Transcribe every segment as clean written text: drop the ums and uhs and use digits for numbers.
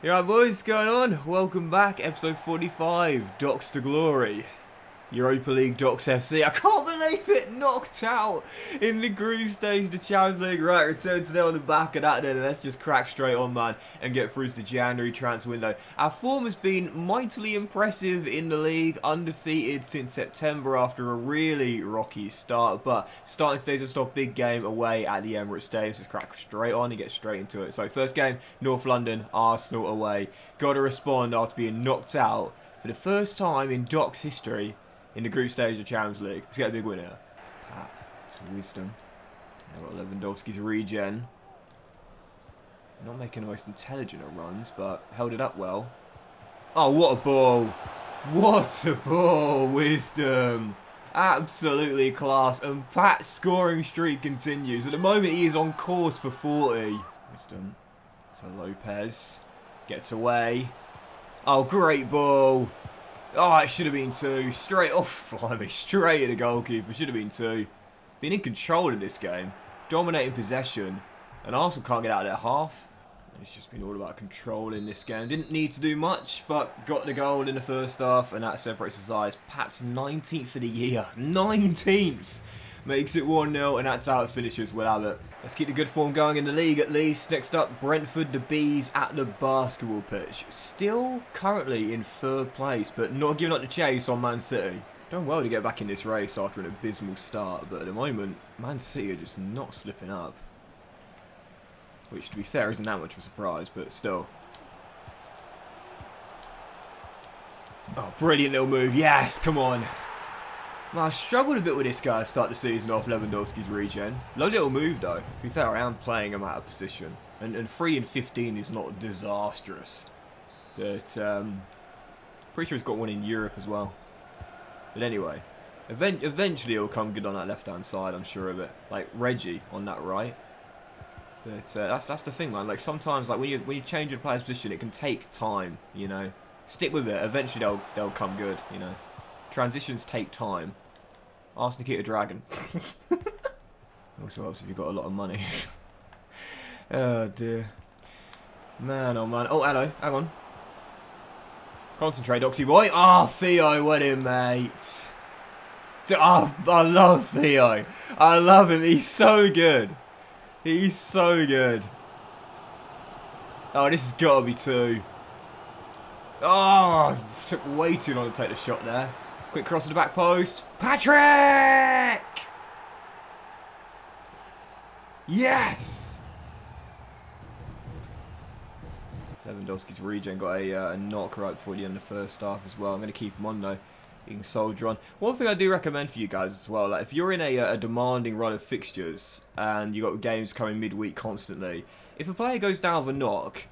Yeah, boys, what's going on? Welcome back, episode 45, Docks to Glory. Europa League Docks FC. I can't believe it! Knocked out in the group stage of the Champions League. Right, return to there on the back of that then. Let's just crack straight on, man, and get through to the January transfer window. Our form has been mightily impressive in the league, undefeated since September after a really rocky start. But starting today's just off big game away at the Emirates Stadium. So let's crack straight on and get straight into it. So first game, North London, Arsenal away. Got to respond after being knocked out for the first time in Docks history in the group stage of the Champions League. Let's get a big win here. Pat, some wisdom. I've got Lewandowski's regen. Not making the most intelligent of runs, but held it up well. Oh, what a ball. What a ball. Wisdom. Absolutely class. And Pat's scoring streak continues. At the moment, he is on course for 40. Wisdom. So Lopez gets away. Oh, great ball. Oh, it should have been two. Straight off, blimey, straight at the goalkeeper. Should have been two. Been in control of this game. Dominating possession. And Arsenal can't get out of their half. It's just been all about control in this game. Didn't need to do much, but got the goal in the first half, and that separates the sides. Pat's 19th for the year. 19th! Makes it 1-0, and that's how it finishes. We'll have it. Let's keep the good form going in the league at least. Next up, Brentford, the Bees at the basketball pitch. Still currently in third place, but not giving up the chase on Man City. Done well to get back in this race after an abysmal start, but at the moment, Man City are just not slipping up. Which, to be fair, isn't that much of a surprise, but still. Oh, brilliant little move. Yes, come on. Well, I struggled a bit with this guy to start the season off, Lewandowski's regen. Lovely little move though. To be fair, I am playing him out of position. And 3 and 15 is not disastrous. But, pretty sure he's got one in Europe as well. But anyway, eventually it'll come good on that left-hand side, I'm sure of it. Like Reggie on that right. But that's the thing, man. Like sometimes, like when you change your player's position, it can take time, you know. Stick with it. Eventually they'll come good, you know. Transitions take time. Ask Nikita Dragun. Also helps if you've got a lot of money. Oh dear. Man, oh man. Oh, hello. Hang on. Concentrate, Doxy boy. Oh, Theo, what in, mate. Oh, I love Theo. I love him. He's so good. He's so good. Oh, this has got to be two. Oh, took way too long to take the shot there. Quick cross to the back post. Patrick! Yes! Lewandowski's regen got a knock right before the end of the first half as well. I'm going to keep him on though. He can soldier on. One thing I do recommend for you guys as well, like if you're in a demanding run of fixtures and you've got games coming midweek constantly, if a player goes down with a knock,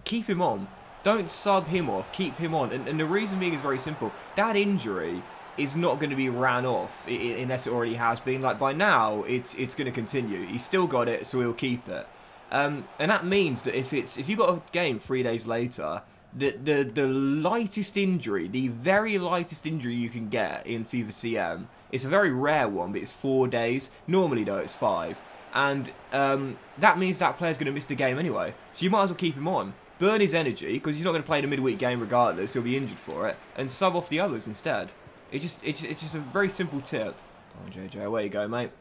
keep him on. Don't sub him off, keep him on. And the reason being is very simple. That injury is not going to be ran off unless it already has been. Like by now, it's going to continue. He's still got it, so he'll keep it. And that means that if you've got a game 3 days later, the lightest injury, the very lightest injury you can get in FIFA CM, it's a very rare one, but it's 4 days. Normally though, it's 5. And that means that player's going to miss the game anyway. So you might as well keep him on. Burn his energy, because he's not going to play the midweek game regardless, he'll be injured for it, and sub off the others instead. It's just a very simple tip. Come on, JJ, away you go, mate.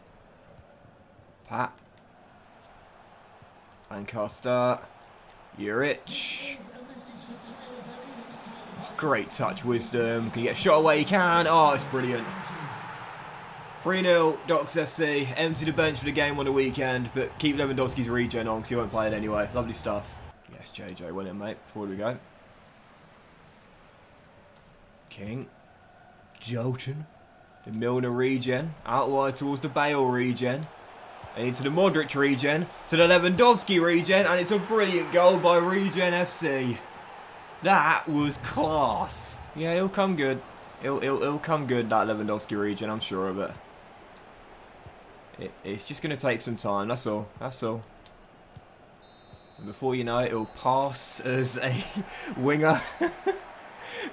Pat. Lancaster. Juric. Oh, great touch, Wisdom. Can you get a shot away? He can. Oh, it's brilliant. 3-0, Docks FC. Empty the bench for the game on the weekend, but keep Lewandowski's regen on because he won't play it anyway. Lovely stuff. Yes, JJ, well in, mate. Forward we go. King. Jolton. The Milner regen. Out wide towards the Bale regen. And into the Modric regen. To the Lewandowski regen. And it's a brilliant goal by Regen FC. That was class. Yeah, he'll come good. He'll come good, that Lewandowski regen. I'm sure of it. It's just going to take some time. That's all. That's all. And before you know it, he'll pass as a winger.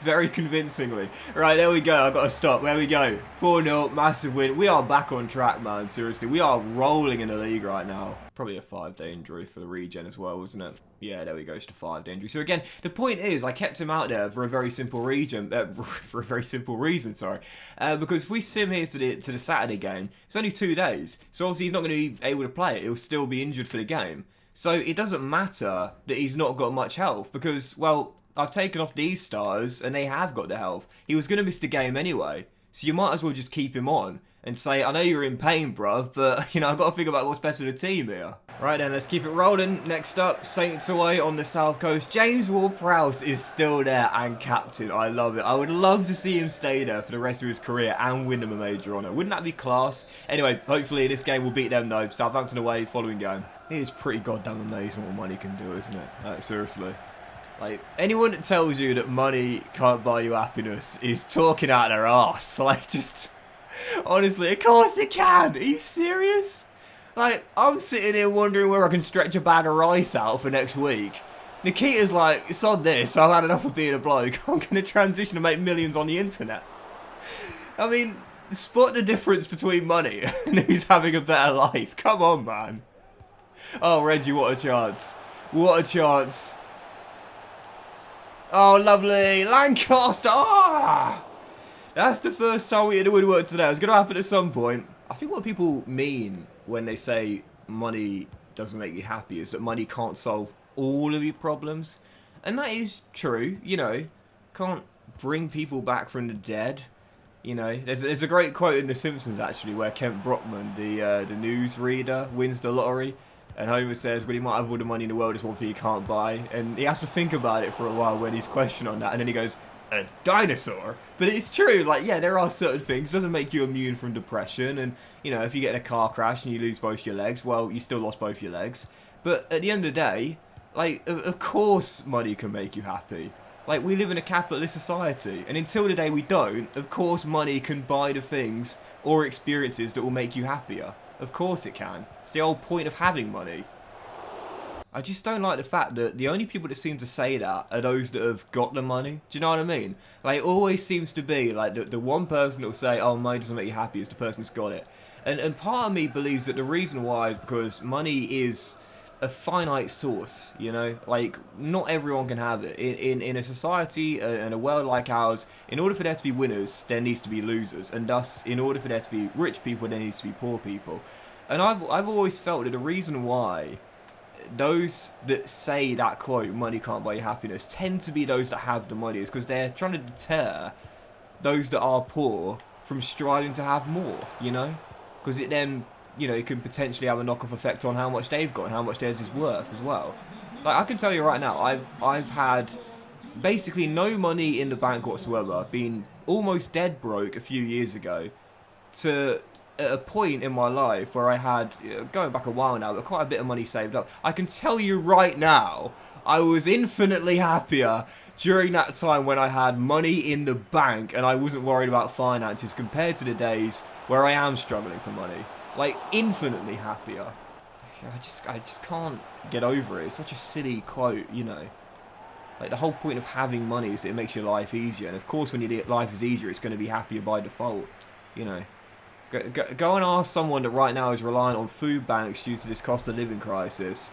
Very convincingly. Right, there we go. I've got to stop. There we go. 4-0, massive win. We are back on track, man. Seriously, we are rolling in the league right now. Probably a 5-day injury for the regen as well, wasn't it? Yeah, there we go. Just a 5-day injury. So again, the point is, I kept him out there for a very simple reason. Sorry. Because if we sim here to the Saturday game, it's only 2 days. So obviously he's not going to be able to play it. He'll still be injured for the game. So it doesn't matter that he's not got much health because, well, I've taken off these starters and they have got the health. He was going to miss the game anyway. So you might as well just keep him on and say, I know you're in pain, bruv, but, you know, I've got to think about what's best for the team here. Right then, let's keep it rolling. Next up, Saints away on the South Coast. James Ward-Prowse is still there and captain. I love it. I would love to see him stay there for the rest of his career and win them a major honour. Wouldn't that be class? Anyway, hopefully this game will beat them though. Southampton away, following game. It is pretty goddamn amazing what money can do, isn't it? Like, seriously. Like, anyone that tells you that money can't buy you happiness is talking out their arse. Like, just... Honestly, of course it can. Are you serious? Like, I'm sitting here wondering where I can stretch a bag of rice out for next week. Nikita's like, it's on this. I've had enough of being a bloke. I'm going to transition and make millions on the internet. I mean, spot the difference between money and who's having a better life. Come on, man. Oh, Reggie, what a chance. What a chance. Oh, lovely. Lancaster. Ah! That's the first time we hit the woodwork today. It's going to happen at some point. I think what people mean when they say money doesn't make you happy is that money can't solve all of your problems. And that is true, you know. Can't bring people back from the dead. You know, there's a great quote in The Simpsons, actually, where Kent Brockman, the newsreader, wins the lottery. And Homer says, well, he might have all the money in the world, it's one thing you can't buy. And he has to think about it for a while when he's questioned on that. And then he goes, a dinosaur? But it's true, like, yeah, there are certain things. It doesn't make you immune from depression. And, you know, if you get in a car crash and you lose both your legs, well, you still lost both your legs. But at the end of the day, like, of course money can make you happy. Like, we live in a capitalist society. And until the day we don't, of course money can buy the things or experiences that will make you happier. Of course it can. It's the whole point of having money. I just don't like the fact that the only people that seem to say that are those that have got the money. Do you know what I mean? Like, it always seems to be like the one person that will say, oh, money doesn't make you happy is the person who's got it. And part of me believes that the reason why is because money is a finite source, you know? Like, not everyone can have it. In a society and a world like ours, in order for there to be winners, there needs to be losers. And thus, in order for there to be rich people, there needs to be poor people. And I've always felt that the reason why those that say that quote, money can't buy you happiness, tend to be those that have the money, is because they're trying to deter those that are poor from striving to have more, you know? Because it then, you know, it can potentially have a knock-off effect on how much they've got and how much theirs is worth as well. Like, I can tell you right now, I've had basically no money in the bank whatsoever, been almost dead broke a few years ago, to at a point in my life where I had, going back a while now, but quite a bit of money saved up. I can tell you right now, I was infinitely happier during that time when I had money in the bank and I wasn't worried about finances compared to the days where I am struggling for money. Like, infinitely happier. I just can't get over it. It's such a silly quote, you know. Like, the whole point of having money is that it makes your life easier. And of course, when your life is easier, it's going to be happier by default, you know. Go and ask someone that right now is reliant on food banks due to this cost of living crisis.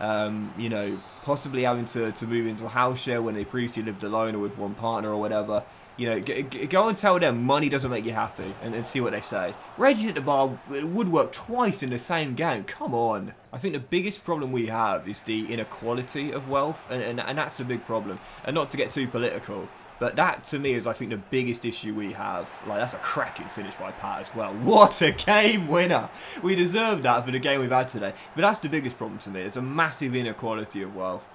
You know, possibly having to move into a house share when they previously lived alone or with one partner or whatever. You know, go and tell them money doesn't make you happy and see what they say. Reggie's at the bar, woodwork twice in the same game. Come on. I think the biggest problem we have is the inequality of wealth, and that's the big problem. And not to get too political, but that, to me, is, I think, the biggest issue we have. Like, that's a cracking finish by Pat as well. What a game winner! We deserve that for the game we've had today. But that's the biggest problem to me. It's a massive inequality of wealth.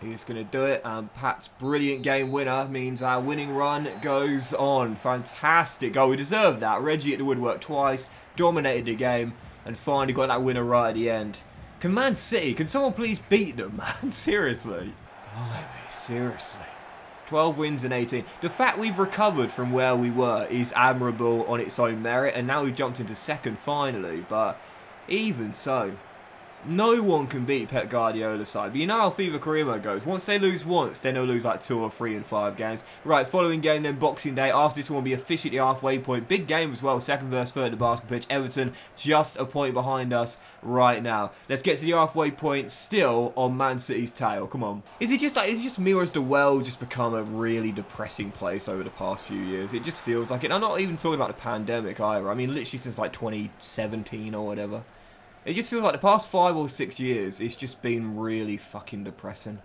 He's going to do it. And Pat's brilliant game winner means our winning run goes on. Fantastic goal. We deserve that. Reggie at the woodwork twice. Dominated the game. And finally got that winner right at the end. Can Man City, can someone please beat them, man? Seriously. Blimey, seriously. 12 wins and 18. The fact we've recovered from where we were is admirable on its own merit, and now we've jumped into second finally, but even so, No one can beat Pep Guardiola's side. But you know how FIFA career mode goes. Once they lose once, then they'll lose like 2 or 3 in 5 games. Right, following game then, Boxing Day. After this one will be officially the halfway point. Big game as well, second versus third at the basketball pitch. Everton just a point behind us right now. Let's get to the halfway point, still on Man City's tail. Come on. Is it just me, or has the world just become a really depressing place over the past few years? It just feels like it. I'm not even talking about the pandemic either. I mean, literally since like 2017 or whatever. It just feels like the past 5 or 6 years, it's just been really fucking depressing.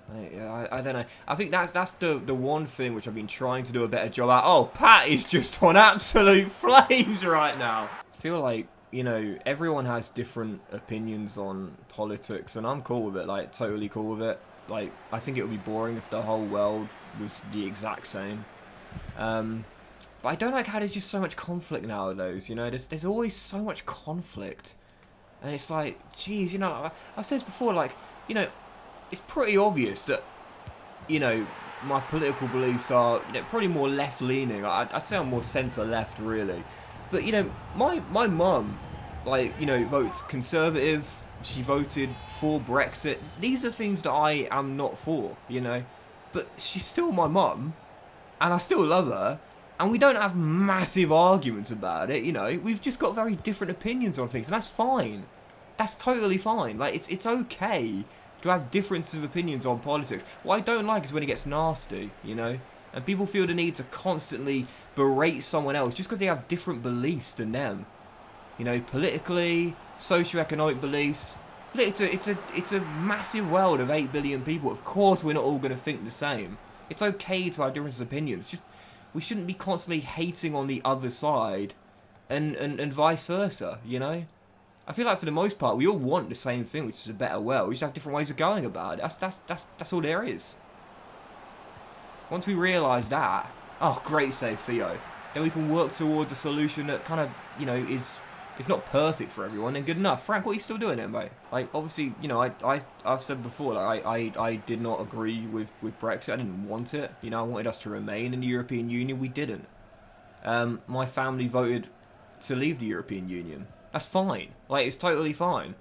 I don't know. I think that's the one thing which I've been trying to do a better job at. Oh, Pat is just on absolute flames right now. I feel like, you know, everyone has different opinions on politics, and I'm cool with it, like, totally cool with it. Like, I think it would be boring if the whole world was the exact same. But I don't like how there's just so much conflict nowadays, you know. There's always so much conflict. And it's like, geez, you know, I've said this before, like, you know, it's pretty obvious that, you know, my political beliefs are, you know, probably more left-leaning. I'd say I'm more centre-left, really. But, you know, my mum, like, you know, votes Conservative. She voted for Brexit. These are things that I am not for, you know. But she's still my mum, and I still love her. And we don't have massive arguments about it, you know. We've just got very different opinions on things, and that's fine. That's totally fine. Like, it's okay to have differences of opinions on politics. What I don't like is when it gets nasty, you know. And people feel the need to constantly berate someone else just because they have different beliefs than them. You know, politically, socio-economic beliefs. Look, it's a massive world of 8 billion people. Of course we're not all going to think the same. It's okay to have different opinions. Just, we shouldn't be constantly hating on the other side and vice versa, you know? I feel like for the most part, we all want the same thing, which is a better world. We just have different ways of going about it. That's all there is. Once we realise that, oh, great save, Theo. Then we can work towards a solution that kind of, you know, is, if not perfect for everyone, then good enough. Frank, what are you still doing then, mate? Like, obviously, you know, I've said before, like, I did not agree with Brexit. I didn't want it. You know, I wanted us to remain in the European Union. We didn't. My family voted to leave the European Union. That's fine. Like, it's totally fine.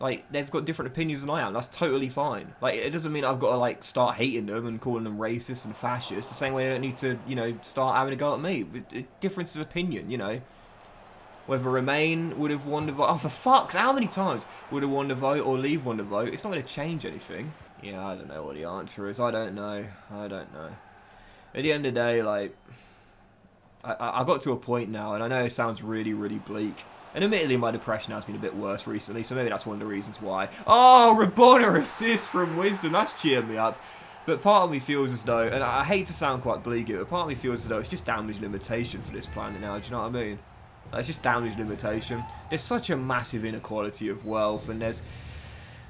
Like, they've got different opinions than I am. That's totally fine. Like, it doesn't mean I've got to, like, start hating them and calling them racist and fascist. The same way they don't need to, you know, start having a go at me. Difference of opinion, you know. Whether Remain would have won the vote. Oh, for fuck's, how many times would have won the vote or Leave won the vote? It's not going to change anything. Yeah, I don't know what the answer is. I don't know. At the end of the day, like, I got to a point now, and I know it sounds really, really bleak. And admittedly, my depression has been a bit worse recently, so maybe that's one of the reasons why. Oh, Rabona assist from Wisdom. That's cheered me up. But part of me feels as though, and I hate to sound quite bleak here, but part of me feels as though it's just damage limitation for this planet now. Do you know what I mean? Like, it's just damage limitation. There's such a massive inequality of wealth, and there's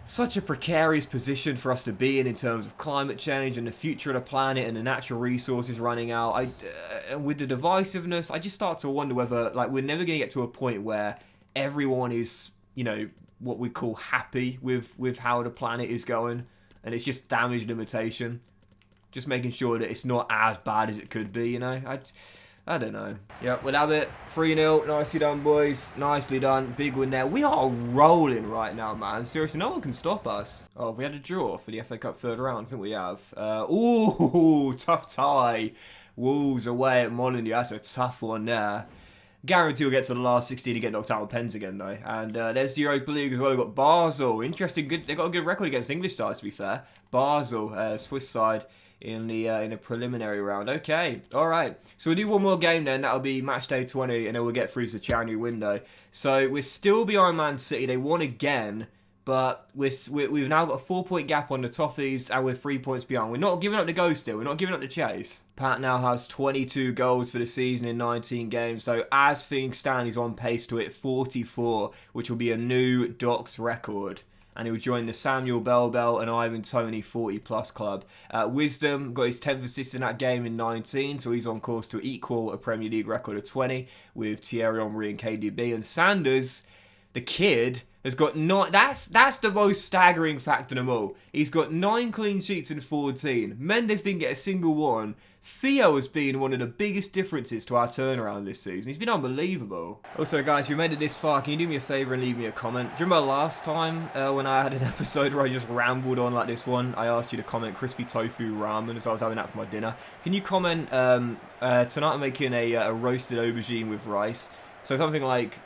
such a precarious position for us to be in terms of climate change and the future of the planet and the natural resources running out. And with the divisiveness, I just start to wonder whether, like, we're never going to get to a point where everyone is, you know, what we call happy with how the planet is going, and it's just damage limitation. Just making sure that it's not as bad as it could be, you know? I don't know. Yeah, we'll have it. 3-0. Nicely done, boys. Nicely done. Big win there. We are rolling right now, man. Seriously, no one can stop us. Oh, have we had a draw for the FA Cup third round? I think we have. Ooh, tough tie. Wolves away at Molyneux. That's a tough one there. Guarantee we'll get to the last 16 to get knocked out with pens again, though. And there's the Europa League as well. We've got Basel. Interesting. Good. They've got a good record against English sides, to be fair. Basel, Swiss side. In the preliminary round. Okay, all right. So we'll do one more game then. That'll be match day 20, and then we'll get through to the January window. So we're still behind Man City. They won again, but we've now got a 4-point gap on the Toffees, and we're 3 points behind. We're not giving up the go still. We're not giving up the chase. Pat now has 22 goals for the season in 19 games. So as things stand, he's on pace to hit 44, which will be a new Docks record. And he'll join the Samuel Bell and Ivan Toney 40-plus club. Wisdom got his 10th assist in that game in 19, so he's on course to equal a Premier League record of 20 with Thierry Henry and KDB. And Sanders, the kid, has got 9... That's the most staggering fact of them all. He's got 9 clean sheets in 14. Mendes didn't get a single one. Theo has been one of the biggest differences to our turnaround this season. He's been unbelievable. Also, guys, if you made it this far, can you do me a favour and leave me a comment? Do you remember last time when I had an episode where I just rambled on like this one? I asked you to comment crispy tofu ramen as I was having that for my dinner. Can you comment, tonight I'm making a roasted aubergine with rice. So something like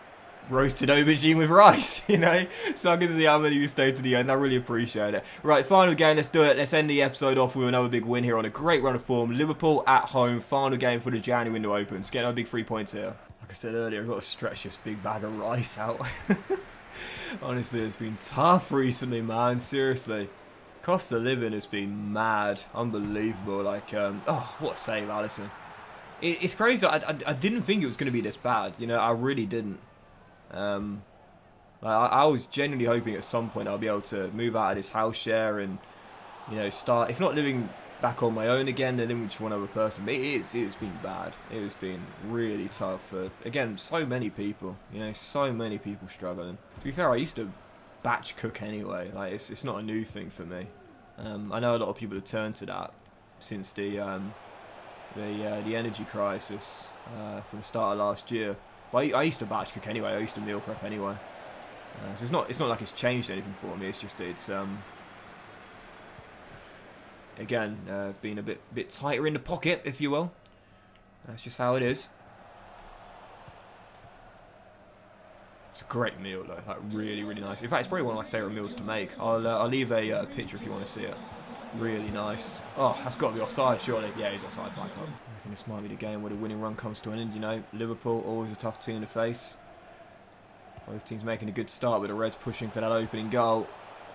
roasted aubergine with rice, you know, so I can see how many you stay to the end. I really appreciate it. Right, final game, let's do it. Let's end the episode off with another big win here on a great run of form. Liverpool at home, final game for the January window opens. Getting our big 3 points here. Like I said earlier, I've got to stretch this big bag of rice out. Honestly, it's been tough recently, man, seriously. Cost of living has been mad, unbelievable. Like, oh, what a save, Alisson. It's crazy. I didn't think it was going to be this bad, you know, I really didn't. I was genuinely hoping at some point I'll be able to move out of this house share and, you know, start, if not living back on my own again, then living with one other person. But it's been bad. It has been really tough for, again, so many people, you know, so many people struggling. To be fair, I used to batch cook anyway. Like, it's not a new thing for me. I know a lot of people have turned to that since the energy crisis from the start of last year. But I used to batch cook anyway. I used to meal prep anyway. So it's not like it's changed anything for me. It's just it's again being a bit tighter in the pocket, if you will. That's just how it is. It's a great meal though, like really nice. In fact, it's probably one of my favourite meals to make. I'll leave a picture if you want to see it. Really nice. Oh, that's got to be offside, surely. Yeah, he's offside. Fine time. I reckon this might be the game where the winning run comes to an end. You know, Liverpool always a tough team to face. Both teams making a good start with the Reds pushing for that opening goal.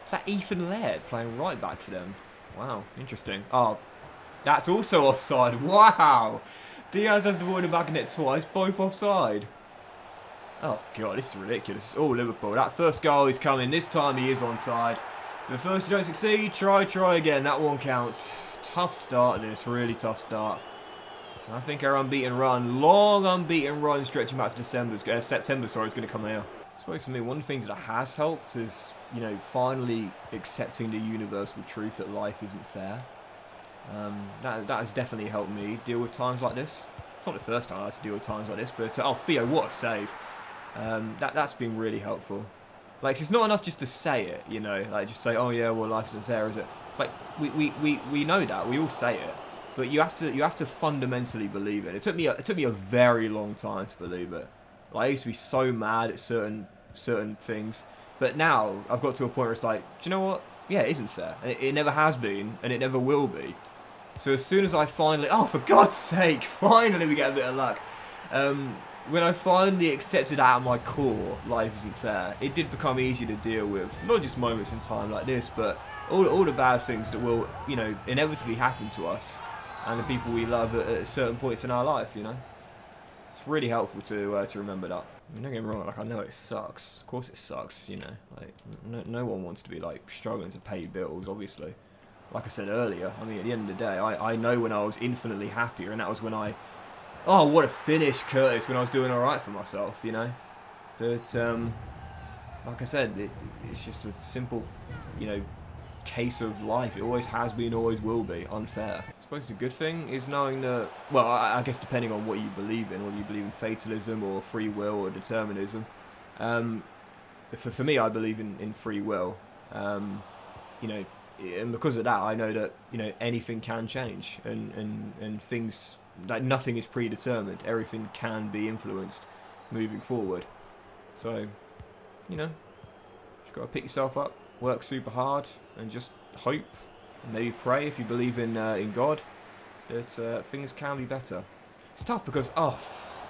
Is that Ethan Laird playing right back for them? Wow, interesting. Oh, that's also offside. Wow. Diaz has the ball in the back of net twice, both offside. Oh god, this is ridiculous. Oh, Liverpool. That first goal is coming. This time he is onside. The first you don't succeed, try again. That one counts. Tough start this, really tough start. I think our unbeaten run, long unbeaten run stretching back to September, sorry, is going to come here. I suppose for me, one of the things that has helped is, you know, finally accepting the universal truth that life isn't fair. That has definitely helped me deal with times like this. It's not the first time I had to deal with times like this, but oh, Theo, what a save. That's been really helpful. Like, it's not enough just to say it, you know, like just say, oh yeah, well, life isn't fair, is it? Like, we know that, we all say it, but you have to fundamentally believe it. It took me a very long time to believe it. Like, I used to be so mad at certain things, but now I've got to a point where it's like, do you know what? Yeah, it isn't fair. And it never has been, and it never will be. So as soon as I finally, oh, for God's sake, finally we get a bit of luck. When I finally accepted out of my core, life isn't fair, it did become easier to deal with. Not just moments in time like this, but all the bad things that will, you know, inevitably happen to us and the people we love at certain points in our life, you know. It's really helpful to remember that. I mean, don't get me wrong, like, I know it sucks. Of course it sucks, you know. Like, no one wants to be, like, struggling to pay bills, obviously. Like I said earlier, I mean, at the end of the day, I know when I was infinitely happier, and that was when I... Oh, what a finish, Curtis, when I was doing alright for myself, you know. But, like I said, it's just a simple, you know, case of life. It always has been, always will be, unfair. I suppose the good thing is knowing that, well, I guess depending on what you believe in, whether you believe in fatalism or free will or determinism. For me, I believe in free will. You know, and because of that, I know that, you know, anything can change, and things... Like, nothing is predetermined. Everything can be influenced moving forward. So, you know, you've got to pick yourself up, work super hard, and just hope, and maybe pray if you believe in God, that things can be better. It's tough because, oh,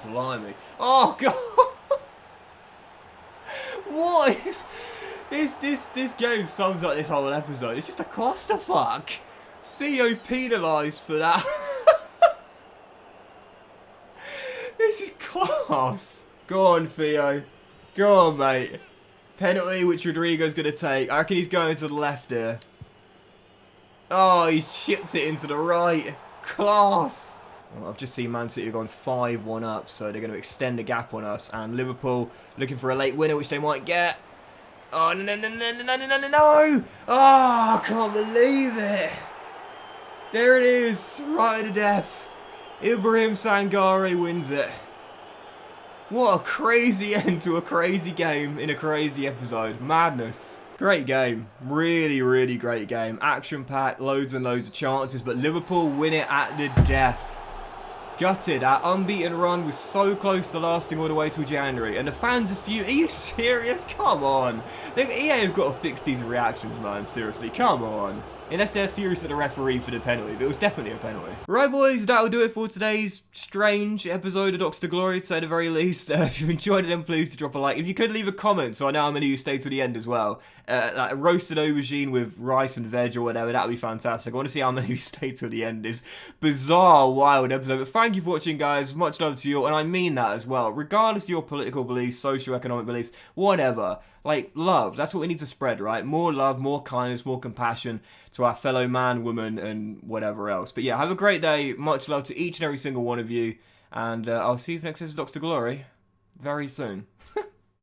blimey. Oh, God! What is this game sums up this whole episode. It's just a clusterfuck. Theo penalised for that. This is class. Go on, Theo. Go on, mate. Penalty which Rodrigo's going to take. I reckon he's going to the left here. Oh, he's chipped it into the right. Class. Well, I've just seen Man City have gone 5-1 up, so they're going to extend the gap on us. And Liverpool looking for a late winner, which they might get. Oh, no, no, no, no, no, no, no, no, no! Oh, I can't believe it. There it is, right to death. Ibrahim Sangare wins it. What a crazy end to a crazy game in a crazy episode. Madness. Great game. Really, really great game. Action-packed, loads and loads of chances, but Liverpool win it at the death. Gutted. Our unbeaten run was so close to lasting all the way till January, and the fans are few. Are you serious? Come on. EA have got to fix these reactions, man. Seriously, come on. Unless they're furious at the referee for the penalty, but it was definitely a penalty. Right, boys, that'll do it for today's strange episode of Docs to Glory, to say the very least. If you've enjoyed it, then please drop a like. If you could leave a comment, so I know how many of you stay to the end as well. Like a roasted aubergine with rice and veg or whatever, that would be fantastic. I want to see how many of you stay to the end. This bizarre, wild episode. But thank you for watching, guys. Much love to you all, and I mean that as well. Regardless of your political beliefs, socio-economic beliefs, whatever. Like, love. That's what we need to spread, right? More love, more kindness, more compassion to our fellow man, woman, and whatever else. But yeah, have a great day. Much love to each and every single one of you. And I'll see you for next episode of Docs to Glory very soon.